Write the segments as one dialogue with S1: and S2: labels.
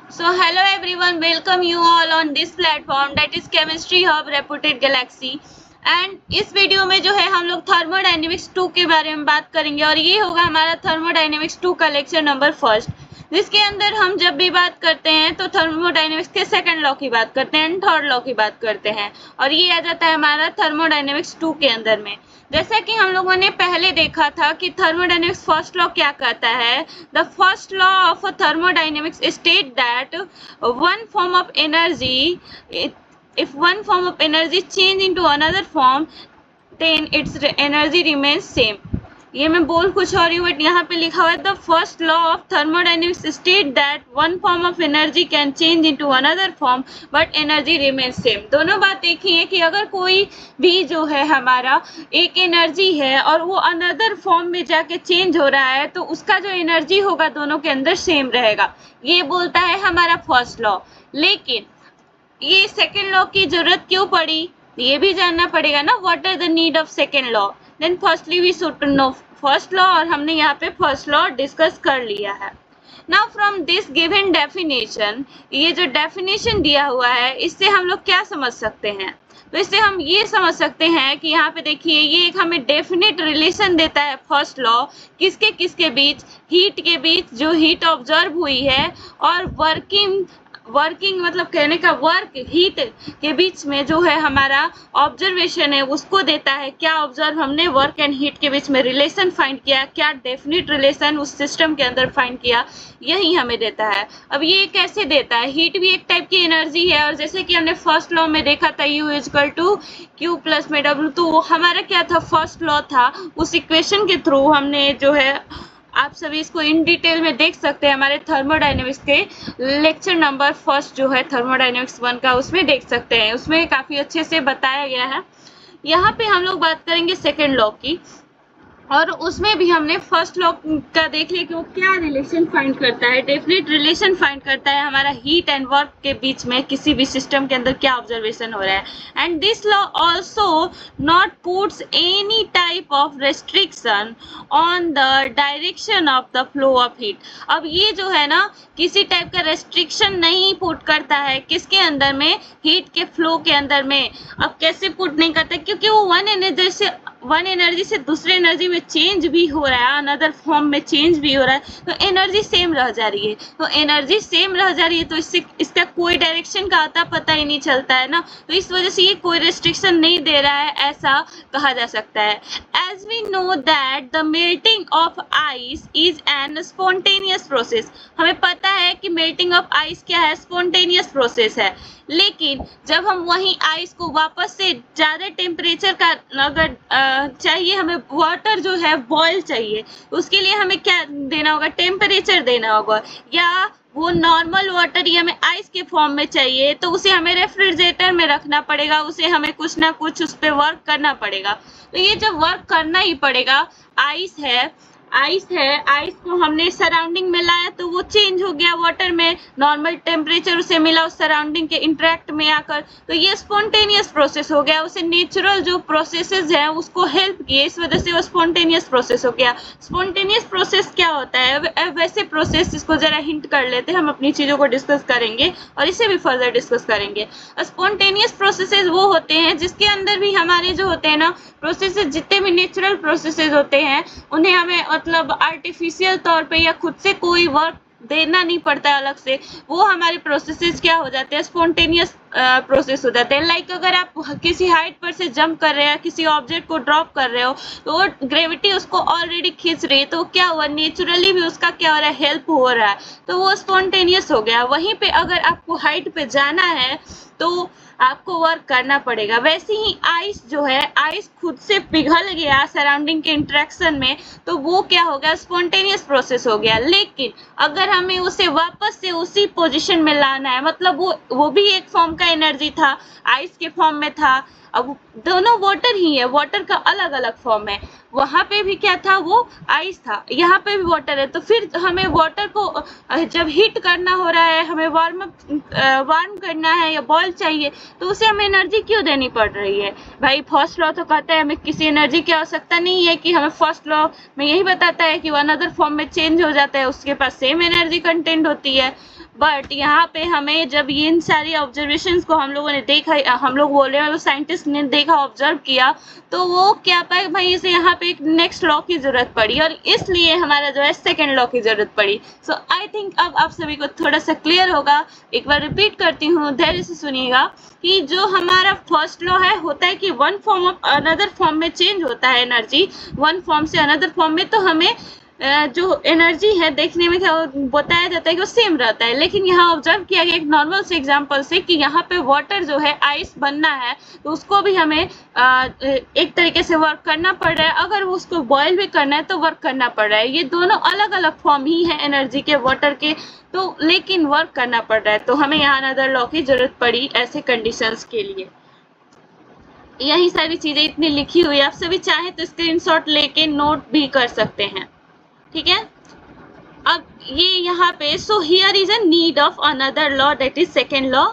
S1: So hello everyone, welcome you all on this platform that is Chemistry Hub Reputed Galaxy. And इस video में जो है हम लोग थर्मोडाइनेमिक्स 2 के बारे में बात करेंगे और ये होगा हमारा थर्मोडाइनेमिक्स 2 का लेक्चर नंबर फर्स्ट, जिसके अंदर हम जब भी बात करते हैं तो थर्मोडाइनेमिक्स के सेकंड लॉ की बात करते हैं एंड थर्ड लॉ की बात करते हैं और ये आ जाता है हमारा थर्मोडाइनेमिक्स 2 के अंदर में। जैसा कि हम लोगों ने पहले देखा था कि थर्मोडाइनेमिक्स फर्स्ट लॉ क्या कहता है। The first law of thermodynamics state that one form of energy, if one form of energy change into another form then its energy remains same। ये मैं बोल कुछ और ही बट यहाँ पे लिखा हुआ है the first law of thermodynamics state that one form of energy can change into another form but energy remains same. दोनों बात एक ही है कि अगर कोई भी जो है हमारा एक एनर्जी है और वो अनदर फॉर्म में जाके चेंज हो रहा है तो उसका जो एनर्जी होगा दोनों के अंदर सेम रहेगा, ये बोलता है हमारा फर्स्ट लॉ। लेकिन ये सेकेंड लॉ की जरूरत क्यों पड़ी ये भी जानना पड़ेगा ना। What are the need of second law? Then firstly we should to know first law और हमने यहाँ पे फर्स्ट लॉ डिस्कस कर लिया है। Now from this given definition, ये जो डेफिनेशन दिया हुआ है इससे हम लोग क्या समझ सकते हैं? तो इससे हम ये समझ सकते हैं कि यहाँ पे देखिए ये एक हमें डेफिनेट रिलेशन देता है फर्स्ट लॉ किसके किसके बीच, हीट के बीच जो हीट ऑब्जर्व हुई है और वर्किंग मतलब कहने का वर्क हीट के बीच में जो है हमारा ऑब्जर्वेशन है उसको देता है। क्या ऑब्जर्व हमने वर्क एंड हीट के बीच में रिलेशन फाइंड किया, क्या डेफिनेट रिलेशन उस सिस्टम के अंदर फाइंड किया, यही हमें देता है। अब ये कैसे देता है? हीट भी एक टाइप की एनर्जी है और जैसे कि हमने फर्स्ट लॉ में देखा था U equal to Q plus में W, तो हमारा क्या था फर्स्ट लॉ था। उस इक्वेशन के थ्रू हमने जो है आप सभी इसको इन डिटेल में देख सकते हैं हमारे थर्मोडाइनेमिक्स के लेक्चर नंबर फर्स्ट जो है थर्मोडाइनेमिक्स 1 का, उसमें देख सकते हैं। उसमें काफी अच्छे से बताया गया है। यहाँ पे हम लोग बात करेंगे सेकेंड लॉ की और उसमें भी हमने फर्स्ट लॉ का देख लिया कि वो क्या रिलेशन फाइंड करता है। डेफिनेट रिलेशन फाइंड करता है हमारा हीट एंड वर्क के बीच में किसी भी सिस्टम के अंदर क्या ऑब्जर्वेशन हो रहा है। And this law also not puts any type of restriction on the direction of the flow of heat. अब ये जो है ना किसी टाइप का रेस्ट्रिक्शन नहीं पुट करता है किसके अंदर में, हीट के फ्लो के अंदर में। अब कैसे पुट नहीं करता? क्योंकि वो वन एनर्जी से दूसरे एनर्जी में चेंज भी हो रहा है, अनदर फॉर्म में चेंज भी हो रहा है, तो एनर्जी सेम रह जा रही है। तो एनर्जी सेम रह जा रही है तो इससे इसका कोई डायरेक्शन का आता पता ही नहीं चलता है ना, तो इस वजह से ये कोई रेस्ट्रिक्शन नहीं दे रहा है, ऐसा कहा जा सकता है। As we know that the melting of ice is an spontaneous process. हमें पता है कि मेल्टिंग ऑफ आइस क्या है, स्पॉन्टेनियस प्रोसेस है। लेकिन जब हम वही आइस को वापस से ज्यादा टेम्परेचर का अगर चाहिए, हमें वाटर जो है बॉयल चाहिए, उसके लिए हमें क्या देना होगा, टेम्परेचर देना होगा। या वो नॉर्मल वाटर ही हमें आइस के फॉर्म में चाहिए तो उसे हमें रेफ्रिजरेटर में रखना पड़ेगा, उसे हमें कुछ ना कुछ उस पर वर्क करना पड़ेगा। तो ये जब वर्क करना ही पड़ेगा, आइस है, आइस को हमने सराउंडिंग में लाया तो वो चेंज हो गया वाटर में, नॉर्मल टेम्परेचर उसे मिला उस सराउंडिंग के इंटरेक्ट में आकर, तो ये स्पॉन्टेनियस प्रोसेस हो गया। उसे नेचुरल जो प्रोसेसेस हैं उसको हेल्प किए, इस वजह से वो स्पॉन्टेनियस प्रोसेस हो गया। स्पॉन्टेनियस प्रोसेस क्या होता है? वैसे प्रोसेस इसको जरा हिंट कर लेते हैं, हम अपनी चीजों को डिस्कस करेंगे और इसे भी फर्दर डिस्कस करेंगे। स्पॉन्टेनियस प्रोसेसेस वो होते हैं जिसके अंदर भी हमारे जो होते हैं ना प्रोसेसेस, जितने भी नेचुरल प्रोसेसेस होते हैं उन्हें हमें मतलब आर्टिफिशियल तौर पे या खुद से कोई वर्क देना नहीं पड़ता है अलग से, वो हमारे प्रोसेसेस क्या हो जाते हैं, स्पॉन्टेनियस प्रोसेस हो जाते हैं। लाइक अगर आप किसी हाइट पर से जंप कर रहे हैं, किसी ऑब्जेक्ट को ड्रॉप कर रहे हो तो ग्रेविटी उसको ऑलरेडी खींच रही है, तो क्या हुआ, नेचुरली भी उसका क्या हो रहा है, हेल्प हो रहा है, तो वो स्पॉन्टेनियस हो गया। वहीं पे अगर आपको हाइट पे जाना है तो आपको वर्क करना पड़ेगा। वैसे ही आइस जो है, आइस खुद से पिघल गया सराउंडिंग के इंटरेक्शन में तो वो क्या हो गया, स्पॉन्टेनियस प्रोसेस हो गया। लेकिन अगर हमें उसे वापस से उसी पोजीशन में लाना है, मतलब वो भी एक फॉर्म का एनर्जी था, आइस के फॉर्म में था, अब दोनों वाटर ही है, वाटर का अलग अलग फॉर्म है, वहां पे भी क्या था, वो आइस था, यहाँ पे भी वाटर है, तो फिर हमें वाटर को जब हीट करना हो रहा है, हमें वार्म करना है या बॉयल चाहिए, तो उसे हमें एनर्जी क्यों देनी पड़ रही है? भाई फर्स्ट लॉ तो कहता है हमें किसी एनर्जी की आवश्यकता नहीं है, कि हमें फर्स्ट लॉ में यही बताता है कि वो अनदर फॉर्म में चेंज हो जाता है, उसके पास सेम एनर्जी कंटेंट होती है। बट यहाँ पे हमें जब ये इन सारी ऑब्जर्वेशंस को हम लोगों ने देखा, हम लोग बोल रहे हैं मतलब साइंटिस्ट ने देखा, ऑब्जर्व किया, तो वो क्या पाए भाई, इसे यहाँ पे एक नेक्स्ट लॉ की जरूरत पड़ी और इसलिए हमारा जो है सेकेंड लॉ की जरूरत पड़ी। सो आई थिंक अब आप सभी को थोड़ा सा क्लियर होगा। एक बार रिपीट करती हूँ, धैर्य से सुनिएगा कि जो हमारा फर्स्ट लॉ है होता है कि one form of another form में चेंज होता है एनर्जी, वन फॉर्म से अनदर फॉर्म में, तो हमें जो एनर्जी है देखने में क्या बताया जाता है कि वो सेम रहता है। लेकिन यहाँ ऑब्जर्व किया गया एक नॉर्मल से एग्जांपल से कि यहाँ पे वाटर जो है आइस बनना है तो उसको भी हमें एक तरीके से वर्क करना पड़ रहा है, अगर उसको बॉयल भी करना है तो वर्क करना पड़ रहा है। ये दोनों अलग अलग फॉर्म ही है एनर्जी के, वाटर के, तो लेकिन वर्क करना पड़ रहा है, तो हमें यहाँ अनदर लॉ की जरूरत पड़ी ऐसे कंडीशंस के लिए। यही सारी चीजें इतनी लिखी हुई है, आप सभी चाहे तो स्क्रीनशॉट लेके नोट भी कर सकते हैं, ठीक है। अब ये यहाँ पे so here is a need of another law, that is second law.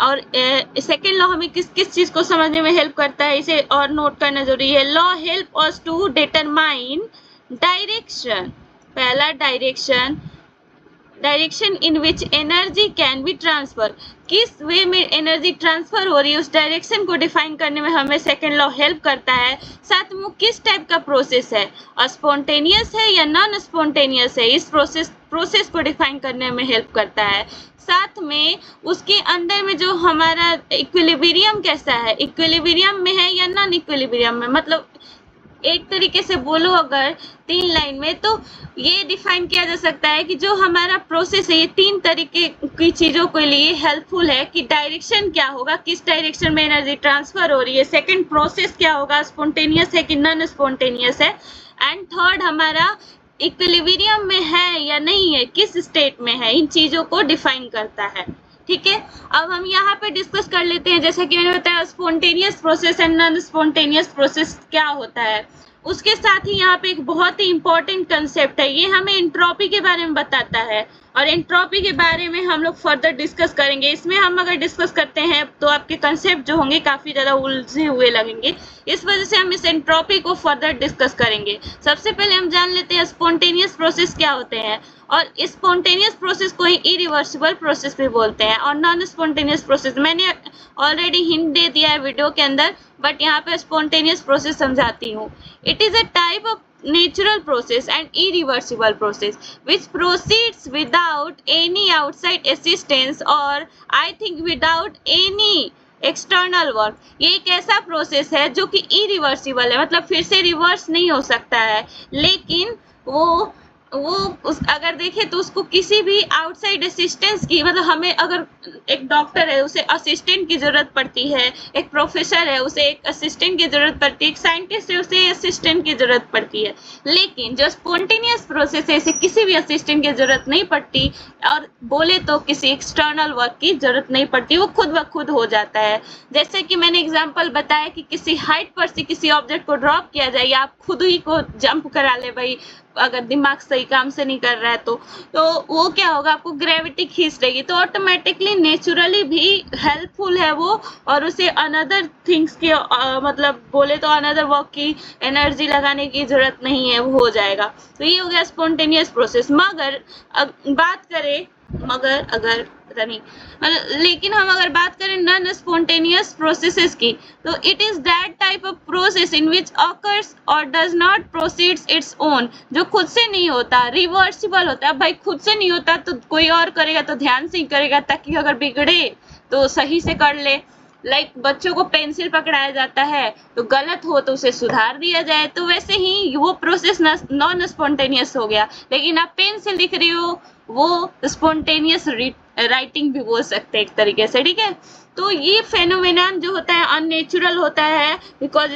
S1: और सेकेंड लॉ हमें किस किस चीज को समझने में हेल्प करता है, इसे और नोट करना जरूरी है। Law help us to determine direction, पहला direction in which energy can be transfer, किस वे में एनर्जी ट्रांसफर हो रही है उस डायरेक्शन को डिफाइन करने में हमें सेकेंड लॉ हेल्प करता है। साथ में किस टाइप का प्रोसेस है, स्पॉन्टेनियस है या नॉन स्पॉन्टेनियस है, इस प्रोसेस को डिफाइन करने में हेल्प करता है। साथ में उसके अंदर में जो हमारा इक्विलिब्रियम कैसा है, इक्विलिब्रियम में है या नॉन इक्विलिब्रियम में, मतलब एक तरीके से बोलो अगर 3 लाइन में, तो ये डिफाइन किया जा सकता है कि जो हमारा प्रोसेस है ये 3 तरीके की चीजों के लिए हेल्पफुल है कि डायरेक्शन क्या होगा, किस डायरेक्शन में एनर्जी ट्रांसफर हो रही है, सेकंड प्रोसेस क्या होगा, स्पॉन्टेनियस है कि नॉन स्पॉन्टेनियस है, एंड थर्ड हमारा इक्विलिब्रियम में है या नहीं है, किस स्टेट में है, इन चीजों को डिफाइन करता है, ठीक है। अब हम यहाँ पे डिस्कस कर लेते हैं, जैसा कि मैंने बताया spontaneous process and non spontaneous process क्या होता है। उसके साथ ही यहाँ पे एक बहुत ही इंपॉर्टेंट कंसेप्ट है, ये हमें एंट्रोपी के बारे में बताता है और एंट्रोपी के बारे में हम लोग फर्दर डिस्कस करेंगे। इसमें हम अगर डिस्कस करते हैं तो आपके कंसेप्ट जो होंगे काफी ज्यादा उलझे हुए लगेंगे, इस वजह से हम इस एंट्रोपी को फर्दर डिस्कस करेंगे। सबसे पहले हम जान लेते हैं स्पॉन्टेनियस प्रोसेस क्या होते हैं, और स्पॉन्टेनियस प्रोसेस को ही इरिवर्सिबल प्रोसेस भी बोलते हैं, और नॉन स्पॉन्टेनियस प्रोसेस मैंने ऑलरेडी हिंट दे दिया है वीडियो के अंदर, बट यहाँ पे स्पॉन्टेनियस प्रोसेस समझाती हूँ। It is a type of natural process and irreversible process which proceeds without any outside assistance or I think without any external work. ये एक ऐसा प्रोसेस है जो कि इरिवर्सिबल है, मतलब फिर से रिवर्स नहीं हो सकता है, लेकिन वो अगर देखें तो उसको किसी भी आउटसाइड असिस्टेंस की, मतलब हमें अगर एक डॉक्टर है उसे असिस्टेंट की जरूरत पड़ती है, एक प्रोफेसर है उसे एक असिस्टेंट की जरूरत पड़ती है, एक साइंटिस्ट है उसे असिस्टेंट की जरूरत पड़ती है, लेकिन जो स्पॉन्टेनियस प्रोसेस है इसे किसी भी असिस्टेंट की जरूरत नहीं पड़ती, और बोले तो किसी एक्सटर्नल वर्क की जरूरत नहीं पड़ती, वो खुद ब खुद हो जाता है। जैसे कि मैंने एग्जाम्पल बताया कि किसी हाइट पर से किसी ऑब्जेक्ट को ड्रॉप किया जाए या आप खुद ही को जंप करा ले भाई, अगर दिमाग सही काम से नहीं कर रहा है तो वो क्या होगा, आपको ग्रेविटी खींच लेगी, तो ऑटोमेटिकली नेचुरली भी हेल्पफुल है वो, और उसे अनदर थिंग्स की मतलब बोले तो अनदर वर्क की एनर्जी लगाने की जरूरत नहीं है, वो हो जाएगा। तो ये हो गया स्पॉन्टेनियस प्रोसेस। बात करें लेकिन हम अगर बात करें नॉन स्पॉन्टेनियस प्रोसेसेस की, तो it is that type of process in which occurs और does not proceeds its own, जो खुद से नहीं होता, रिवर्सिबल होता है। भाई खुद से नहीं होता तो कोई और करेगा तो ध्यान से ही करेगा, ताकि अगर बिगड़े तो सही से कर ले। लाइक बच्चों को पेंसिल पकड़ाया जाता है तो गलत हो तो उसे सुधार दिया जाए, तो वैसे ही वो प्रोसेस नॉन स्पॉन्टेनियस हो गया। लेकिन आप पेन से लिख रही हो, वो स्पॉन्टेनियस राइटिंग भी बोल सकते हैं एक तरीके से, ठीक है। तो ये फेनोमेनन जो होता है अननेचुरल होता है, बिकॉज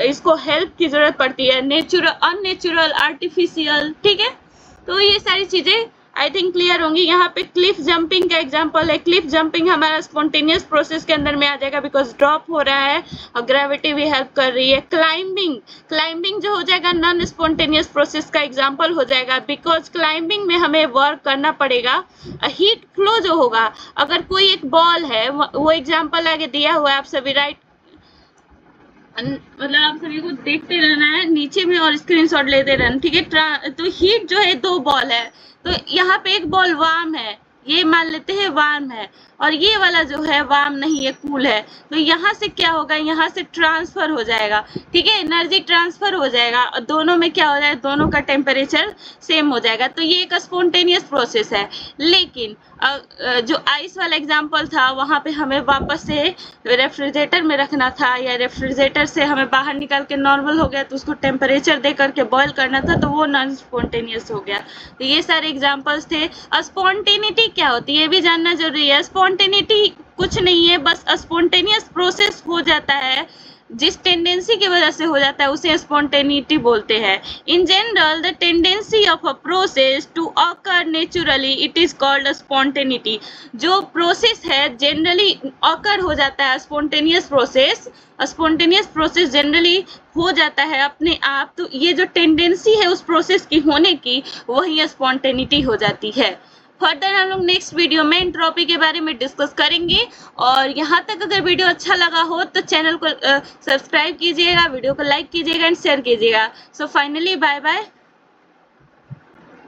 S1: इसको हेल्प की जरूरत पड़ती है, नेचुरल, अननेचुरल, आर्टिफिशियल, ठीक है। तो ये सारी चीजें आई थिंक क्लियर होंगी। यहाँ पे क्लिफ जंपिंग का एग्जांपल है, क्लिफ जंपिंग हमारा स्पॉन्टेनियस प्रोसेस के अंदर में आ जाएगा, बिकॉज ड्रॉप हो रहा है और ग्रेविटी भी हेल्प कर रही है। क्लाइंबिंग जो हो जाएगा नॉन स्पॉन्टेनियस प्रोसेस का एग्जांपल हो जाएगा, बिकॉज क्लाइंबिंग में हमें वर्क करना पड़ेगा। हीट फ्लो जो होगा, अगर कोई एक बॉल है, वो एग्जाम्पल आगे दिया हुआ है, आप सभी राइट, मतलब आप सभी को देखते रहना है नीचे में और स्क्रीनशॉट लेते रहना, ठीक है। तो हीट जो है 2 बॉल है, तो यहाँ पे एक बॉल वार्म है ये मान लेते हैं वार्म है, और ये वाला जो है वार्म नहीं है, कूल है। तो यहाँ से क्या होगा, यहाँ से ट्रांसफर हो जाएगा, ठीक है, एनर्जी ट्रांसफर हो जाएगा और दोनों में क्या हो जाएगा, दोनों का टेम्परेचर सेम हो जाएगा। तो ये एक स्पॉन्टेनियस प्रोसेस है। लेकिन जो आइस वाला एग्जाम्पल था, वहां पे हमें वापस से रेफ्रिजरेटर में रखना था, या रेफ्रिजरेटर से हमें बाहर निकाल के नॉर्मल हो गया तो उसको टेम्परेचर दे करके बॉयल करना था, तो वो नॉन स्पॉन्टेनियस हो गया। तो ये सारे एग्जाम्पल्स थे। स्पॉन्टेनिटी क्या होती है ये भी जानना जरूरी है। स्पॉन्टेनिटी कुछ नहीं है, बस स्पॉन्टेनियस प्रोसेस हो जाता है, जिस टेंडेंसी की वजह से हो जाता है उसे स्पॉन्टेनिटी बोलते हैं। In general the tendency of a process to occur naturally it is called spontaneity. जो प्रोसेस है जनरली ऑकर हो जाता है, स्पॉन्टेनियस प्रोसेस जनरली हो जाता है अपने आप, तो ये जो टेंडेंसी है उस प्रोसेस की होने की, वही स्पॉन्टेनिटी हो जाती है। फर्दर हम लोग नेक्स्ट वीडियो में एंट्रोपी के बारे में डिस्कस करेंगे। और यहाँ तक अगर वीडियो अच्छा लगा हो तो चैनल को सब्सक्राइब कीजिएगा, वीडियो को लाइक कीजिएगा एंड शेयर कीजिएगा। So finally bye bye.